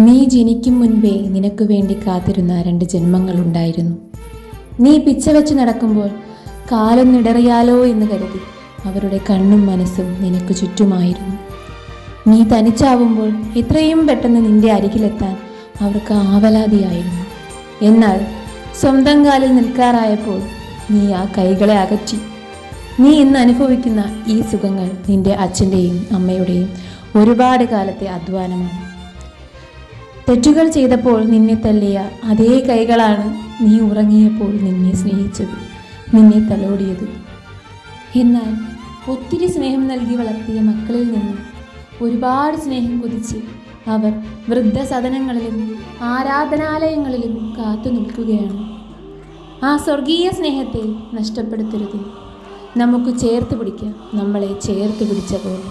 നീ ജനിക്കും മുൻപേ നിനക്ക് വേണ്ടി കാത്തിരുന്ന 2 ജന്മങ്ങളുണ്ടായിരുന്നു. നീ പിച്ച വെച്ച് നടക്കുമ്പോൾ കാലൊന്നിടറിയാലോ എന്ന് കരുതി അവരുടെ കണ്ണും മനസ്സും നിനക്ക് ചുറ്റുമായിരുന്നു. നീ തനിച്ചാവുമ്പോൾ എത്രയും പെട്ടെന്ന് നിന്റെ അരികിലെത്താൻ അവർക്ക് ആവലാതിയായിരുന്നു. എന്നാൽ സ്വന്തം കാലിൽ നിൽക്കാറായപ്പോൾ നീ ആ കൈകളെ അകറ്റി. നീ ഇന്ന് അനുഭവിക്കുന്ന ഈ സുഖങ്ങൾ നിന്റെ അച്ഛൻ്റെയും അമ്മയുടെയും ഒരുപാട് കാലത്തെ അധ്വാനമാണ്. തെറ്റുകൾ ചെയ്തപ്പോൾ നിന്നെ തല്ലിയ അതേ കൈകളാണ് നീ ഉറങ്ങിയപ്പോൾ നിന്നെ സ്നേഹിച്ചത്, നിന്നെ തലോടിയത്. എന്നാൽ ഒത്തിരി സ്നേഹം നൽകി വളർത്തിയ മക്കളിൽ നിന്ന് ഒരുപാട് സ്നേഹം കൊതിച്ച് അവർ വൃദ്ധസദനങ്ങളിലും ആരാധനാലയങ്ങളിലും കാത്തു നിൽക്കുകയാണ്. ആ സ്വർഗീയ സ്നേഹത്തെ നഷ്ടപ്പെടുത്തരുത്. നമുക്ക് ചേർത്ത് പിടിക്കാം, നമ്മളെ ചേർത്ത് പിടിച്ച പോലെ.